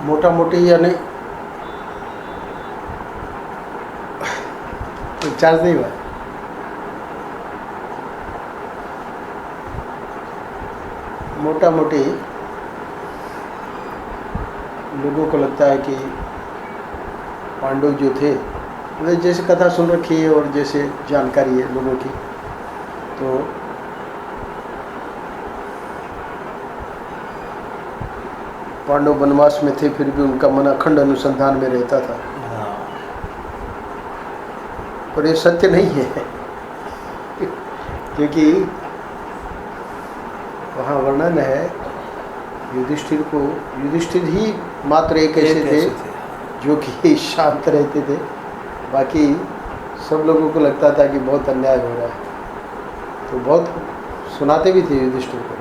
मोटा मोटी यानी चार्ज नहीं हुआ। मोटा मोटी लोगों को लगता है कि पांडव जो थे, मतलब जैसे कथा सुन रखी है और जैसे जानकारी है लोगों की, तो पांडव वनवास में थे फिर भी उनका मन अखंड अनुसंधान में रहता था। पर ये सत्य नहीं है क्योंकि वहाँ वर्णन है युधिष्ठिर ही मात्र एक ऐसे थे जो कि शांत रहते थे, बाकी सब लोगों को लगता था कि बहुत अन्याय हो रहा है, तो बहुत सुनाते भी थे युधिष्ठिर को।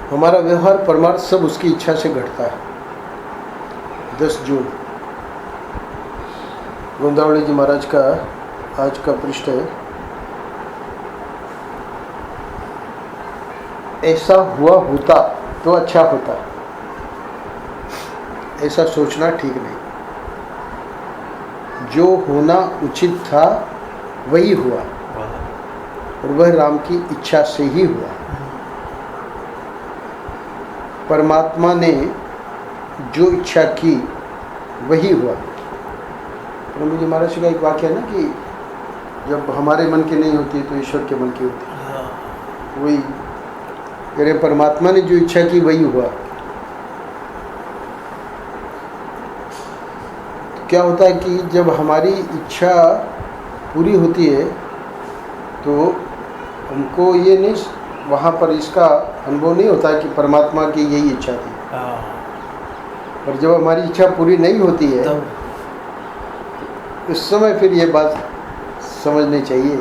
हमारा व्यवहार परमार्थ सब उसकी इच्छा से घटता है। 10 जून गोविंदावली जी महाराज का आज का पृष्ठ है, ऐसा हुआ होता तो अच्छा होता, ऐसा सोचना ठीक नहीं। जो होना उचित था वही हुआ और वह राम की इच्छा से ही हुआ। परमात्मा ने जो इच्छा की वही हुआ। प्रभु जी महाराज का एक वाक्य है ना कि जब हमारे मन की नहीं होती तो ईश्वर के मन की होती। वही अरे परमात्मा ने जो इच्छा की वही हुआ। तो क्या होता है कि जब हमारी इच्छा पूरी होती है तो हमको ये नहीं, वहाँ पर इसका अनुभव नहीं होता कि परमात्मा की यही इच्छा थी। पर जब हमारी इच्छा पूरी नहीं होती है तो उस समय फिर ये बात समझनी चाहिए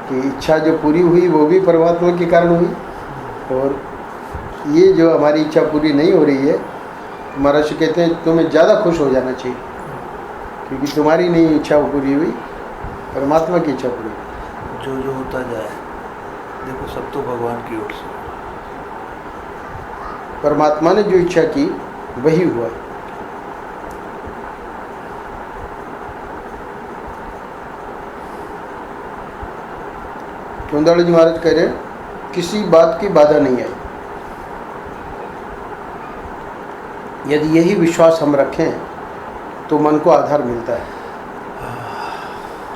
कि इच्छा जो पूरी हुई वो भी परमात्मा के कारण हुई, और ये जो हमारी इच्छा पूरी नहीं हो रही है, महाराज कहते हैं तुम्हें ज़्यादा खुश हो जाना चाहिए क्योंकि तुम्हारी नहीं इच्छा पूरी हुई, परमात्मा की इच्छा पूरी हुई। जो होता जाए, देखो सब तो भगवान की ओर से, परमात्मा ने जो इच्छा की वही हुआ। गोविंदावली जी महाराज कह रहे हैं किसी बात की बाधा नहीं आई। यदि यही विश्वास हम रखें तो मन को आधार मिलता है।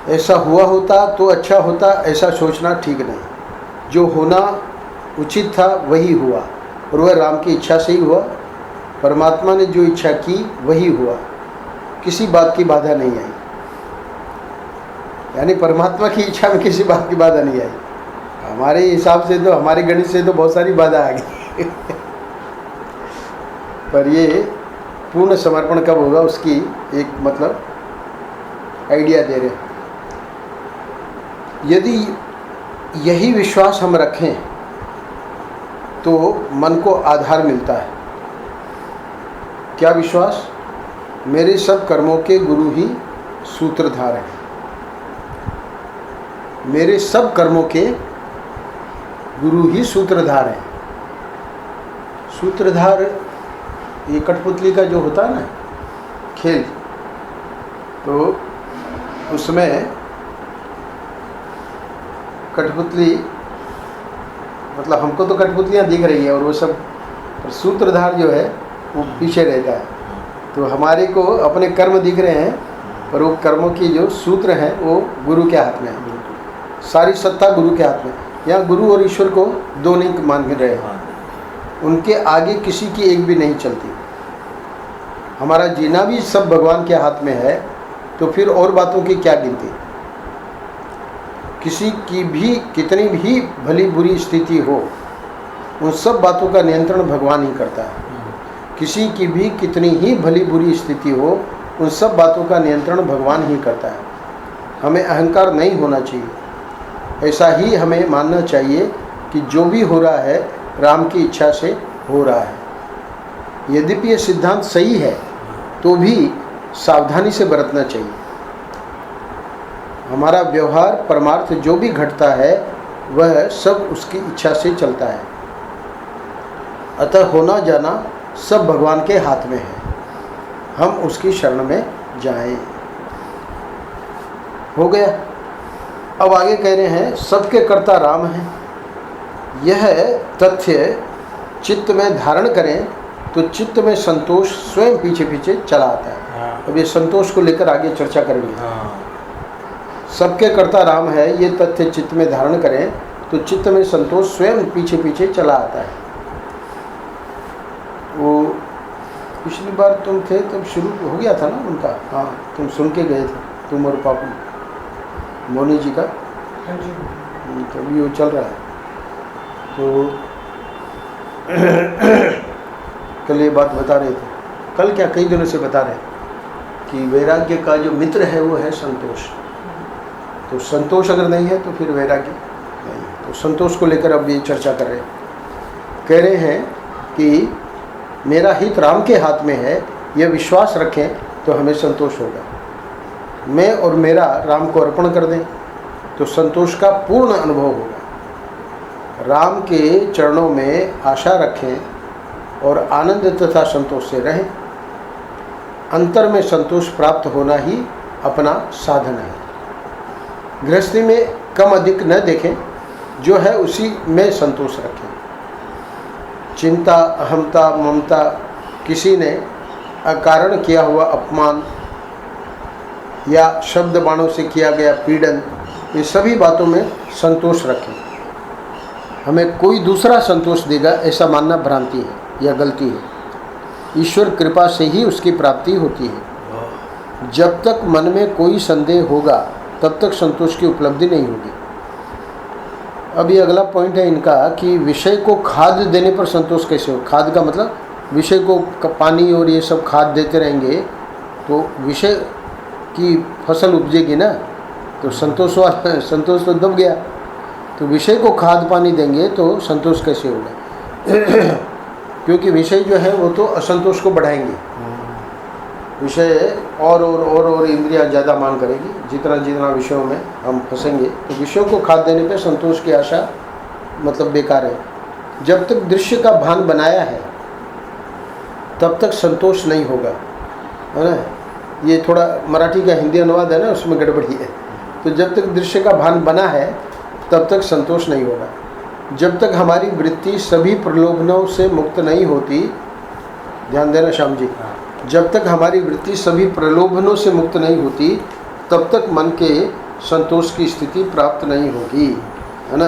ऐसा हुआ होता तो अच्छा होता, ऐसा सोचना ठीक नहीं। जो होना उचित था वही हुआ और वह राम की इच्छा से ही हुआ। परमात्मा ने जो इच्छा की वही हुआ, किसी बात की बाधा नहीं आई। यानी परमात्मा की इच्छा में किसी बात की बाधा नहीं आई। हमारे हिसाब से तो, हमारे गणित से तो बहुत सारी बाधा आ गई पर ये पूर्ण समर्पण कब होगा उसकी एक मतलब आइडिया दे रहे हैं। यदि यही विश्वास हम रखें तो मन को आधार मिलता है। क्या विश्वास? मेरे सब कर्मों के गुरु ही सूत्रधार हैं। मेरे सब कर्मों के गुरु ही सूत्रधार हैं। सूत्रधार ये कठपुतली का जो होता है ना खेल, तो उसमें कठपुतली मतलब हमको तो कठपुतलियाँ दिख रही है और वो सब, पर सूत्रधार जो है वो पीछे रहता है। तो हमारे को अपने कर्म दिख रहे हैं पर वो कर्मों की जो सूत्र हैं वो गुरु के हाथ में है। सारी सत्ता गुरु के हाथ में। यहाँ गुरु और ईश्वर को दो नहीं मान रहे हैं, उनके आगे किसी की एक भी नहीं चलती। हमारा जीना भी सब भगवान के हाथ में है, तो फिर और बातों की क्या गिनती। किसी की भी कितनी भी भली बुरी स्थिति हो, उन सब बातों का नियंत्रण भगवान ही करता है। किसी की भी कितनी ही भली बुरी स्थिति हो, उन सब बातों का नियंत्रण भगवान ही करता है। हमें अहंकार नहीं होना चाहिए। ऐसा ही हमें मानना चाहिए कि जो भी हो रहा है राम की इच्छा से हो रहा है। यद्यपि ये सिद्धांत सही है तो भी सावधानी से बरतना चाहिए। हमारा व्यवहार परमार्थ जो भी घटता है वह सब उसकी इच्छा से चलता है। अतः होना जाना सब भगवान के हाथ में है, हम उसकी शरण में जाएं। हो गया। अब आगे कह रहे हैं सबके कर्ता राम हैं। यह तथ्य चित्त में धारण करें तो चित्त में संतोष स्वयं पीछे पीछे चला आता है। हाँ। अब ये संतोष को लेकर आगे चर्चा करेंगे। हाँ। सबके कर्ता राम है, ये तथ्य चित्त में धारण करें तो चित्त में संतोष स्वयं पीछे पीछे चला आता है। वो पिछली बार तुम थे तब शुरू हो गया था ना उनका। हाँ, तुम सुन के गए थे, तुम और पापू मोनी जी का। हाँ जी। तभी वो चल रहा है। तो कल ये बात बता रहे थे, कल क्या कई दिनों से बता रहे कि वैराग्य का जो मित्र है वो है संतोष। तो संतोष अगर नहीं है तो फिर वैराग्य नहीं। तो संतोष को लेकर अब ये चर्चा कर रहे हैं। कह रहे हैं कि मेरा हित राम के हाथ में है, यह विश्वास रखें तो हमें संतोष होगा। मैं और मेरा राम को अर्पण कर दें तो संतोष का पूर्ण अनुभव होगा। राम के चरणों में आशा रखें और आनंद तथा संतोष से रहें। अंतर में संतोष प्राप्त होना ही अपना साधन है। गृहस्थी में कम अधिक न देखें, जो है उसी में संतोष रखें। चिंता, अहमता, ममता, किसी ने अकारण किया हुआ अपमान या शब्द बाणों से किया गया पीड़न, ये सभी बातों में संतोष रखें। हमें कोई दूसरा संतोष देगा ऐसा मानना भ्रांति है या गलती है। ईश्वर कृपा से ही उसकी प्राप्ति होती है। जब तक मन में कोई संदेह होगा तब तक संतोष की उपलब्धि नहीं होगी। अब ये अगला पॉइंट है इनका कि विषय को खाद देने पर संतोष कैसे हो। खाद का मतलब विषय को पानी और ये सब खाद देते रहेंगे तो विषय की फसल उपजेगी ना, तो संतोष तो दब गया। तो विषय को खाद पानी देंगे तो संतोष कैसे होगा। क्योंकि विषय जो है वो तो असंतोष को बढ़ाएंगे। विषय और इंद्रियां ज़्यादा मांग करेगी। जितना जितना विषयों में हम फंसेंगे तो विषयों को खाद देने पे संतोष की आशा मतलब बेकार है। जब तक दृश्य का भान बनाया है तब तक संतोष नहीं होगा, है ना। ये थोड़ा मराठी का हिंदी अनुवाद है ना, उसमें गड़बड़ी है। तो जब तक दृश्य का भान बना है तब तक संतोष नहीं होगा। जब तक हमारी वृत्ति सभी प्रलोभनों से मुक्त नहीं होती, ध्यान देना श्याम जी, जब तक हमारी वृत्ति सभी प्रलोभनों से मुक्त नहीं होती तब तक मन के संतोष की स्थिति प्राप्त नहीं होगी, है ना।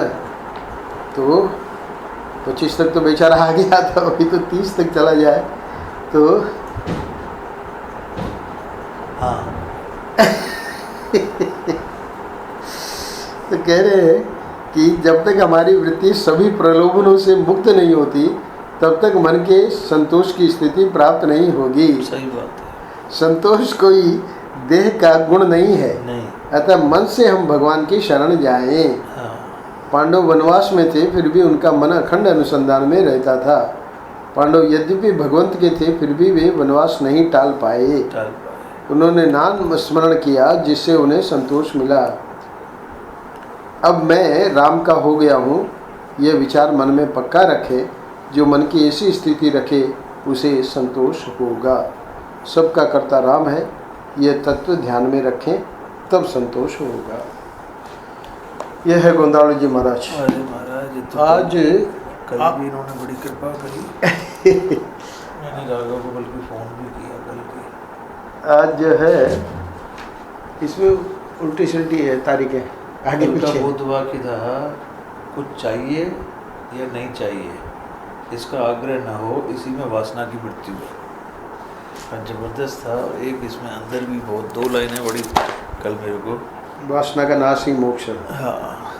तो 25 तक तो बेचारा आ गया था, अभी तो 30 तक चला जाए तो हाँ। तो कह रहे हैं कि जब तक हमारी वृत्ति सभी प्रलोभनों से मुक्त नहीं होती तब तक मन के संतोष की स्थिति प्राप्त नहीं होगी। सही बात है। संतोष कोई देह का गुण नहीं है, नहीं। अतः मन से हम भगवान की शरण जाएं। हाँ। पांडव वनवास में थे फिर भी उनका मन अखंड अनुसंधान में रहता था। पांडव यद्यपि भगवंत के थे फिर भी वे वनवास नहीं टाल पाए। उन्होंने नाम स्मरण किया जिससे उन्हें संतोष मिला। अब मैं राम का हो गया हूँ, यह विचार मन में पक्का रखे। जो मन की ऐसी स्थिति रखे उसे संतोष होगा। सबका कर्ता राम है, यह तत्व ध्यान में रखें तब संतोष होगा। यह है गोंदावल जी महाराज। अरे महाराज, तो आज कल भी इन्होंने बड़ी कृपा करी। मैंने राघव को बल्कि फ़ोन भी किया कल की। आज जो है इसमें उल्टी सिल्टी है तारीखें आगे पीछे। बुध वाक्य था, कुछ चाहिए या नहीं चाहिए इसका आग्रह न हो, इसी में वासना की मृत्यु है। जबरदस्त था। और एक इसमें अंदर भी बहुत 2 लाइनें बड़ी कल मेरे को। वासना का नाश ही मोक्ष है। हाँ।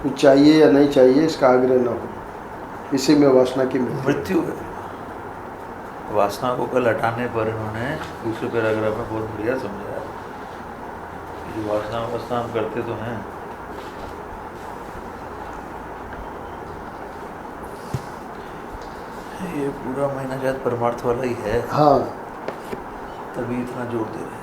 कुछ चाहिए या नहीं चाहिए इसका आग्रह न हो, इसी में वासना की मृत्यु है। वासना को कल हटाने पर इन्होंने दूसरे पैराग्राफ में बहुत बढ़िया समझाया। ये वासना हम करते तो हैं। ये पूरा महीना शायद परमार्थ वाला ही है। हाँ, तभी इतना जोर दे रहे हैं।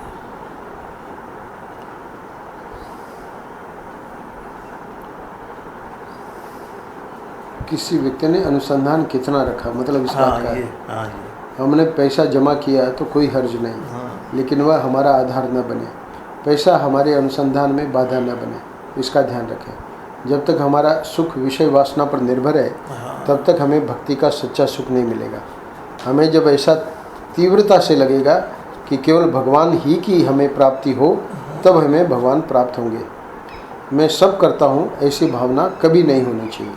किसी व्यक्ति ने अनुसंधान कितना रखा, मतलब इस बात का है। हाँ जी, हमने पैसा जमा किया तो कोई हर्ज नहीं, हाँ, लेकिन वह हमारा आधार न बने, पैसा हमारे अनुसंधान में बाधा न बने, इसका ध्यान रखें। जब तक हमारा सुख विषय वासना पर निर्भर है हाँ, तब तक हमें भक्ति का सच्चा सुख नहीं मिलेगा। हमें जब ऐसा तीव्रता से लगेगा कि केवल भगवान ही की हमें प्राप्ति हो, तब हमें भगवान प्राप्त होंगे। मैं सब करता हूँ ऐसी भावना कभी नहीं होनी चाहिए।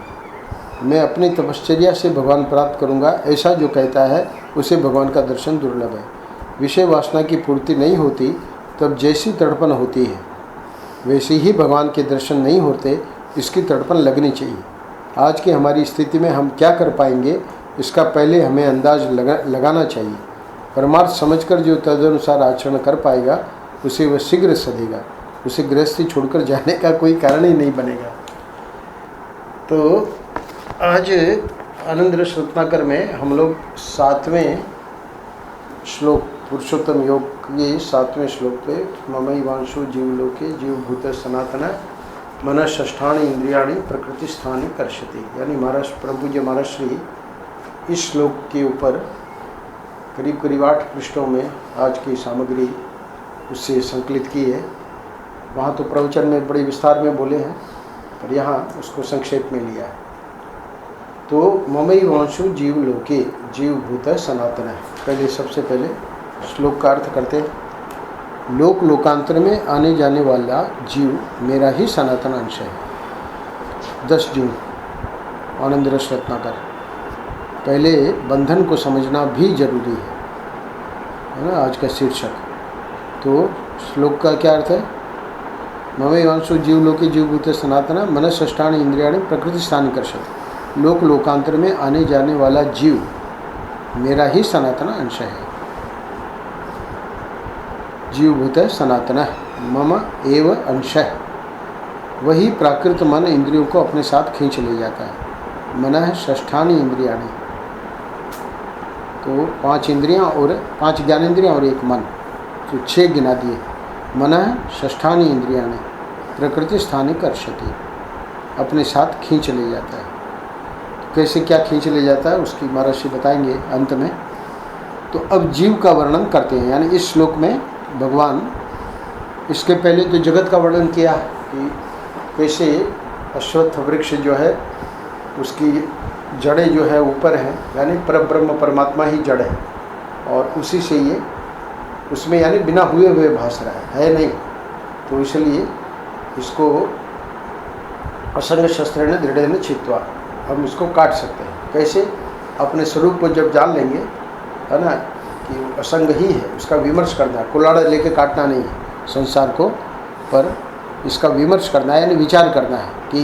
मैं अपनी तपश्चर्या से भगवान प्राप्त करूँगा, ऐसा जो कहता है उसे भगवान का दर्शन दुर्लभ है। विषय वासना की पूर्ति नहीं होती तब जैसी तड़पन होती है वैसे ही भगवान के दर्शन नहीं होते, इसकी तड़पन लगनी चाहिए। आज की हमारी स्थिति में हम क्या कर पाएंगे इसका पहले हमें अंदाज लगाना चाहिए। परमार्थ समझकर जो तदनुसार आचरण कर पाएगा उसे वह शीघ्र सधेगा, उसे गृहस्थी छोड़कर जाने का कोई कारण ही नहीं बनेगा। तो आज आनंद रस रत्नाकर में हम लोग 7वें श्लोक पुरुषोत्तम योग के 7वें श्लोक पे ममैवांशो जीवलोके जीवभूत सनातन मन षष्ठानि इंद्रियाणि प्रकृति स्थानि कर्षति, यानी महाराज प्रभु जी महाराज श्री इस श्लोक के ऊपर करीब करीब 8 पृष्ठों में आज की सामग्री उससे संकलित की है। वहाँ तो प्रवचन में बड़े विस्तार में बोले हैं, पर यहाँ उसको संक्षेप में लिया है। तो ममैवांशो जीवलोके जीवभूत सनातन है। पहले सबसे पहले श्लोक का अर्थ करते हैं। लोक लोकांतर में आने जाने वाला जीव मेरा ही सनातन अंश है। 10 जून आनंद रस रत्नाकर। पहले बंधन को समझना भी जरूरी है ना, आज का शीर्षक। तो श्लोक का क्या अर्थ है? ममैवांशो जीवलोके जीवभूत सनातन मन षष्ठानि इंद्रियाणि प्रकृति स्थानि कर्षति। लोक लोकांतर में आने जाने वाला जीव मेरा ही सनातन अंश है। जीवभूत सनातन मम एव अंश, वही प्राकृत मन इंद्रियों को अपने साथ खींच ले जाता है। मन षष्ठानि इंद्रियाणि, तो 5 इंद्रियां और 5 ज्ञानेंद्रियां और 1 मन, तो 6 गिना दिए। मन षष्ठानि इंद्रियाणि प्रकृति स्थानि कर्षति, अपने साथ खींच ले जाता है। तो कैसे क्या खींच ले जाता है उसकी महाराज जी बताएंगे अंत में। तो अब जीव का वर्णन करते हैं, यानी इस श्लोक में भगवान, इसके पहले तो जगत का वर्णन किया कि कैसे अश्वत्थ वृक्ष जो है उसकी जड़ें जो है ऊपर हैं, यानी परब्रह्म परमात्मा ही जड़ है, और उसी से ये उसमें यानी बिना हुए हुए भास रहा है नहीं। तो इसलिए इसको असंग शस्त्रेण दृढ़ेन छित्वा, हम इसको काट सकते हैं। कैसे? अपने स्वरूप को जब जान लेंगे, है ना, कि असंग ही है, उसका विमर्श करना है। कुल्हाड़ा लेके काटना नहीं है संसार को, पर इसका विमर्श करना है, यानी विचार करना है कि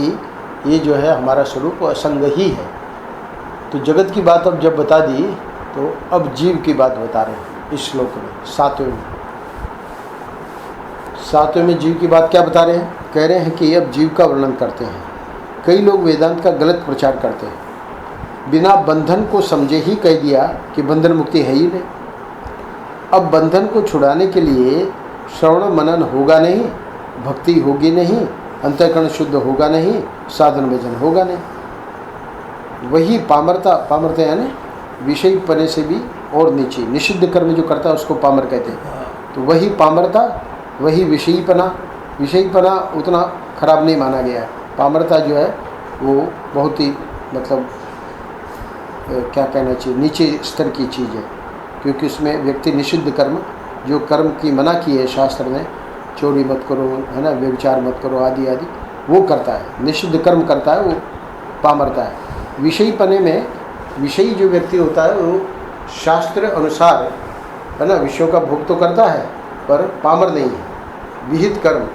ये जो है हमारा स्वरूप असंग ही है। तो जगत की बात अब जब बता दी तो अब जीव की बात बता रहे हैं इस श्लोक में। 7वें में जीव की बात क्या बता रहे हैं? कह रहे हैं कि अब जीव का वर्णन करते हैं। कई लोग वेदांत का गलत प्रचार करते हैं, बिना बंधन को समझे ही कह दिया कि बंधन मुक्ति है ही नहीं। अब बंधन को छुड़ाने के लिए श्रवण मनन होगा नहीं, भक्ति होगी नहीं, अंतःकरण शुद्ध होगा नहीं, साधन भजन होगा नहीं। वही पामरता यानी विषय पने से भी और नीचे, निषिद्ध कर्म जो करता है उसको पामर कहते हैं। तो वही पामरता, वही विषयीपना उतना खराब नहीं माना गया है। पामरता जो है वो बहुत ही मतलब क्या कहना चाहिए, नीचे स्तर की चीज़ है, क्योंकि उसमें व्यक्ति निषिद्ध कर्म, जो कर्म की मना की है शास्त्र में, चोरी मत करो, है ना, व्यभिचार मत करो आदि आदि, वो करता है, निषिद्ध कर्म करता है, वो पामरता है। विषयीपने में विषयी जो व्यक्ति होता है वो शास्त्र अनुसार, है ना, विषयों का भोग तो करता है पर पामर नहीं है, विहित कर्म,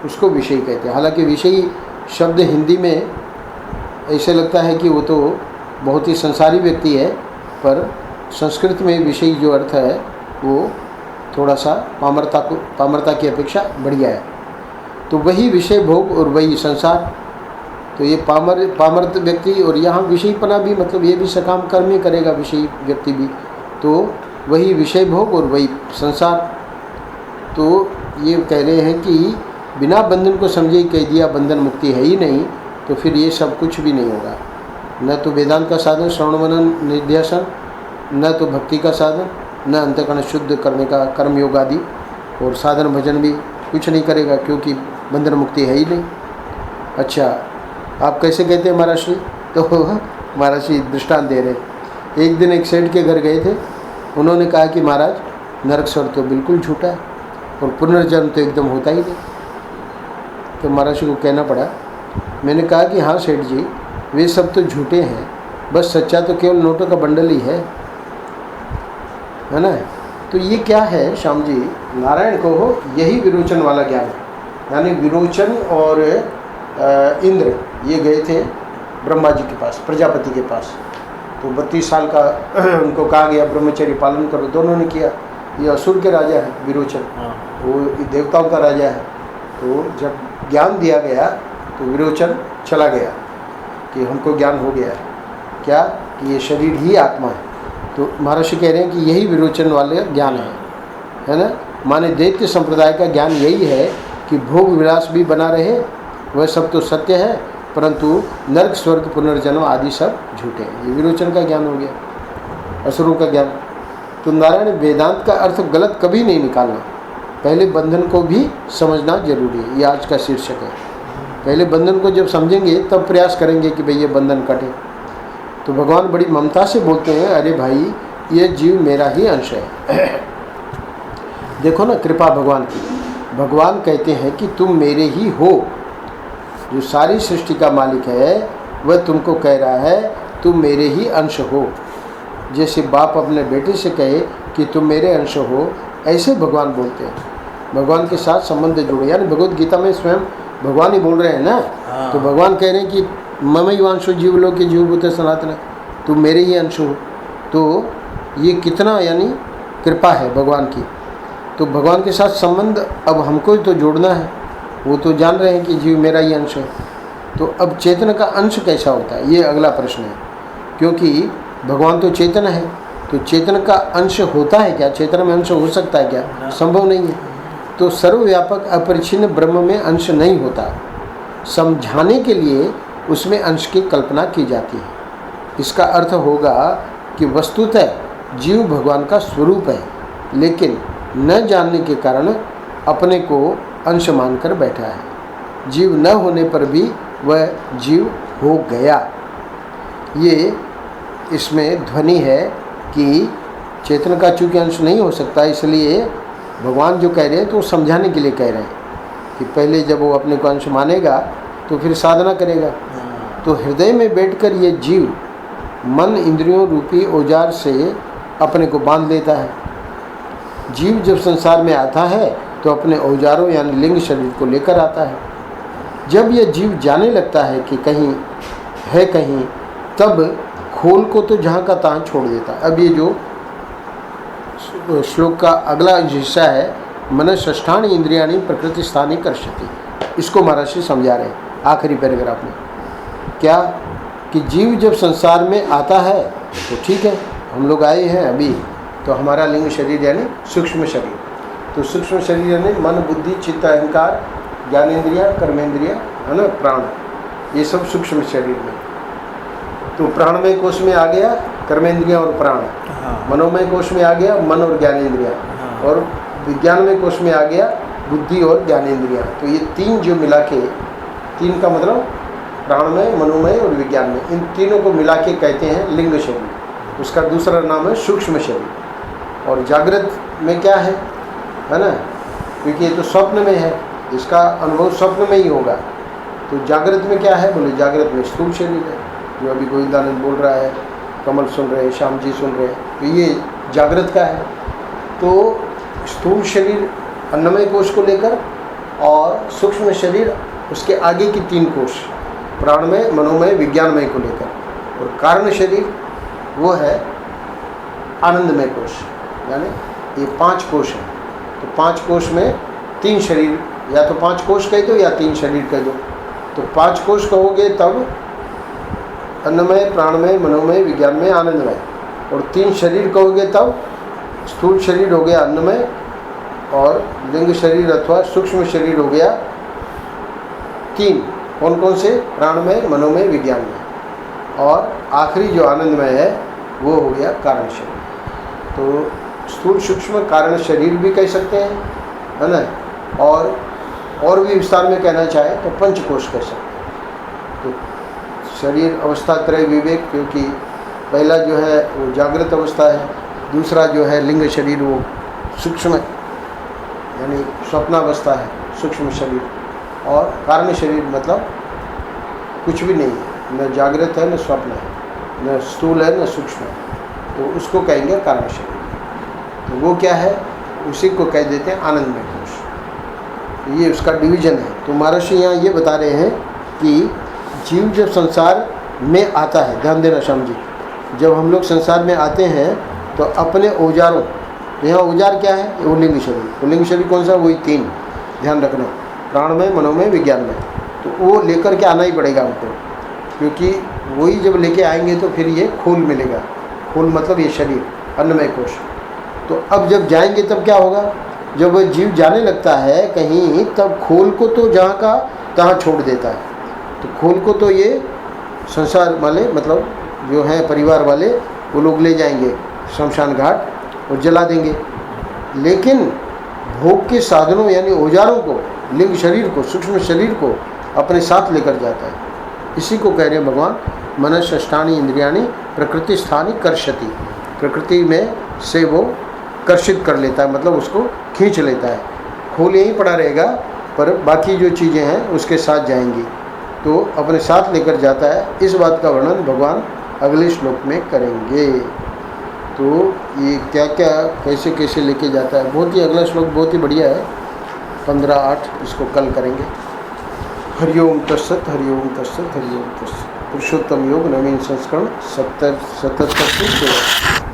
उसको विषयी कहते हैं। हालांकि विषयी शब्द हिंदी में ऐसे लगता है कि वो तो बहुत ही संसारी व्यक्ति है, पर संस्कृत में विषयी जो अर्थ है वो थोड़ा सा पामरता की अपेक्षा बढ़िया है। तो वही विषय भोग और वही संसार, तो ये पामर व्यक्ति, और यहाँ विषयीपना भी मतलब ये भी सकाम कर्म ही करेगा विषयी व्यक्ति भी, तो वही विषय भोग और वही संसार। तो ये कह रहे हैं कि बिना बंधन को समझे ही कह दिया बंधन मुक्ति है ही नहीं, तो फिर ये सब कुछ भी नहीं होगा। न तो वेदांत का साधन श्रवण मनन निध्यासन, न तो भक्ति का साधन, न अंतःकरण शुद्ध करने का कर्म योग आदि, और साधन भजन भी कुछ नहीं करेगा क्योंकि बंधन मुक्ति है ही नहीं। अच्छा, आप कैसे कहते हैं महाराज श्री? तो महाराज श्री दृष्टांत दे रहे। एक दिन एक सेठ के घर गए थे, उन्होंने कहा कि महाराज नरक स्वर्ग तो बिल्कुल झूठा है और पुनर्जन्म तो एकदम होता ही नहीं। तो महाराज श्री को कहना पड़ा, मैंने कहा कि हाँ सेठ जी, वे सब तो झूठे हैं, बस सच्चा तो केवल नोटों का बंडल ही है ना। तो ये क्या है श्याम जी, नारायण को हो यही विरोचन वाला ज्ञान है। यानी विरोचन और इंद्र ये गए थे ब्रह्मा जी के पास, प्रजापति के पास। तो 32 साल का उनको कहा गया ब्रह्मचर्य पालन करो, दोनों ने किया। ये असुर के राजा है विरोचन, वो देवताओं का राजा है। तो जब ज्ञान दिया गया तो विरोचन चला गया कि हमको ज्ञान हो गया है क्या, कि ये शरीर ही आत्मा है। तो महर्षि कह रहे हैं कि यही विरोचन वाले ज्ञान है ना। माने दैत्य संप्रदाय का ज्ञान यही है कि भोग विलास भी बना रहे, वह सब तो सत्य है, परंतु नरक स्वर्ग पुनर्जन्म आदि सब झूठे हैं। ये विरोचन का ज्ञान हो गया, असुरों का ज्ञान। तो नारायण वेदांत का अर्थ गलत कभी नहीं निकालना, पहले बंधन को भी समझना जरूरी है। ये आज का शीर्षक है। पहले बंधन को जब समझेंगे तब प्रयास करेंगे कि भाई ये बंधन कटे। तो भगवान बड़ी ममता से बोलते हैं, अरे भाई ये जीव मेरा ही अंश है। देखो ना कृपा भगवान की। भगवान कहते हैं कि तुम मेरे ही हो। जो सारी सृष्टि का मालिक है वह तुमको कह रहा है तुम मेरे ही अंश हो। जैसे बाप अपने बेटे से कहे कि तुम मेरे अंश हो, ऐसे भगवान बोलते हैं। भगवान के साथ संबंध जुड़े, यानी भगवद गीता में स्वयं भगवान ही बोल रहे हैं ना। तो भगवान कह रहे हैं कि ममैवांशो जीवलोके जीवभूत सनातन, तुम मेरे ही अंश हो। तो ये कितना यानी कृपा है भगवान की। तो भगवान के साथ संबंध अब हमको ही तो जोड़ना है। वो तो जान रहे हैं कि जीव मेरा ही अंश है। तो अब चेतन का अंश कैसा होता है, ये अगला प्रश्न है। क्योंकि भगवान तो चेतन है, तो चेतन का अंश होता है क्या? चेतन में अंश हो सकता है क्या? संभव नहीं है। तो सर्वव्यापक अपरिच्छिन्न ब्रह्म में अंश नहीं होता। समझाने के लिए उसमें अंश की कल्पना की जाती है। इसका अर्थ होगा कि वस्तुतः जीव भगवान का स्वरूप है, लेकिन न जानने के कारण अपने को अंश मानकर बैठा है। जीव न होने पर भी वह जीव हो गया। ये इसमें ध्वनि है कि चेतन का चूँकि अंश नहीं हो सकता, इसलिए भगवान जो कह रहे हैं तो समझाने के लिए कह रहे हैं कि पहले जब वो अपने को अंश मानेगा तो फिर साधना करेगा। तो हृदय में बैठकर ये जीव मन इंद्रियों रूपी औजार से अपने को बांध लेता है। जीव जब संसार में आता है तो अपने औजारों यानी लिंग शरीर को लेकर आता है। जब यह जीव जाने लगता है कि कहीं है कहीं, तब खोल को तो जहाँ का तहाँ छोड़ देता है। अब ये जो श्लोक का अगला हिस्सा है, मन षष्ठानि इंद्रियाणि प्रकृति स्थानी कर्षति, इसको महाराज जी समझा रहे हैं आखिरी पैराग्राफ में। क्या कि जीव जब संसार में आता है तो ठीक है, हम लोग आए हैं अभी, तो हमारा लिंग शरीर यानी सूक्ष्म शरीर। तो सूक्ष्म शरीर यानी मन बुद्धि चित्त अहंकार ज्ञानेन्द्रिया कर्मेंद्रिया है ना, प्राण, ये सब सूक्ष्म शरीर में। तो प्राणमय कोश में आ गया कर्मेंद्रिया और प्राण, मनोमय कोश में आ गया मन और ज्ञानेन्द्रिया, और विज्ञानमय कोश में आ गया बुद्धि और ज्ञानेन्द्रिया। तो ये तीन जो मिला के, तीन का मतलब प्राणमय मनोमय और विज्ञानमय, इन तीनों को मिला के कहते हैं लिंग शरीर। उसका दूसरा नाम है सूक्ष्म शरीर। और जागृत में क्या है ना, क्योंकि ये तो स्वप्न में है, इसका अनुभव स्वप्न में ही होगा। तो जागृत में क्या है बोले, जागृत में स्थूल शरीर है, जो अभी गोविंदानंद बोल रहा है, कमल सुन रहे हैं, श्याम जी सुन रहे हैं, तो ये जागृत का है। तो स्थूल शरीर अन्नमय कोश को लेकर, और सूक्ष्म शरीर उसके आगे की तीन कोश प्राणमय मनोमय विज्ञानमय को लेकर, और कारण शरीर वो है आनंदमय कोश, यानी ये 5 कोश है। तो 5 कोश में 3 शरीर, या तो 5 कोश कह दो या 3 शरीर कह दो। तो 5 कोश कहोगे तब अन्नमय प्राणमय मनोमय विज्ञानमय आनंदमय, और 3 शरीर कहोगे तब स्थूल शरीर हो गया अन्नमय, और लिंग शरीर अथवा सूक्ष्म शरीर हो गया 3। कौन कौन से? प्राणमय मनोमय विज्ञानमय। और आखिरी जो आनंदमय है वो हो गया कारण शरीर। तो स्थूल सूक्ष्म कारण शरीर भी कह सकते हैं, है ना, और भी विस्तार में कहना चाहे तो पंचकोश कह सकते हैं। तो शरीर अवस्था त्रय विवेक, क्योंकि पहला जो है वो जागृत अवस्था है, दूसरा जो है लिंग शरीर वो सूक्ष्म यानी स्वप्नावस्था है, सूक्ष्म शरीर, और कारण शरीर मतलब कुछ भी नहीं है, न जागृत है न स्वप्न है, न स्थूल है न सूक्ष्म है, तो उसको कहेंगे कारण शरीर। तो वो क्या है, उसी को कह देते हैं आनंदमय कोश। ये उसका डिवीजन है। तो महर्षि यहाँ ये बता रहे हैं कि जीव जब संसार में आता है, ध्यान देना श्याम जी, जब हम लोग संसार में आते हैं तो अपने औजारों, यहाँ औजार क्या है, वो लिंग शरीर। तो लिंग शरीर कौन सा, वही 3, ध्यान रखना, प्राणमय, मनोमय, विज्ञानमय। तो वो लेकर के आना ही पड़ेगा हमको, क्योंकि वही जब लेके आएंगे तो फिर ये खोल मिलेगा। खोल मतलब ये शरीर, अन्नमय कोश। तो अब जब जाएंगे तब क्या होगा, जब वह जीव जाने लगता है कहीं, तब खोल को तो जहाँ का तहाँ छोड़ देता है। तो खोल को तो ये संसार वाले मतलब जो है परिवार वाले वो लोग ले जाएंगे शमशान घाट और जला देंगे, लेकिन भोग के साधनों यानी औजारों को, लिंग शरीर को, सूक्ष्म शरीर को अपने साथ लेकर जाता है। इसी को कह रहे हैं भगवान, मनःषष्ठानि इंद्रियाणि प्रकृति स्थानि कर्षति। प्रकृति में से वो कर्षित कर लेता है, मतलब उसको खींच लेता है। खोल यहीं पड़ा रहेगा, पर बाकी जो चीज़ें हैं उसके साथ जाएंगी, तो अपने साथ लेकर जाता है। इस बात का वर्णन भगवान अगले श्लोक में करेंगे। तो ये क्या क्या कैसे कैसे लेके जाता है, बहुत ही अगला श्लोक बहुत ही बढ़िया है, 15-8, इसको कल करेंगे। हरिओम तत्सत, हरिओम तत्सत, हरिओम तत्सत। पुरुषोत्तम योग नवीन संस्करण 77।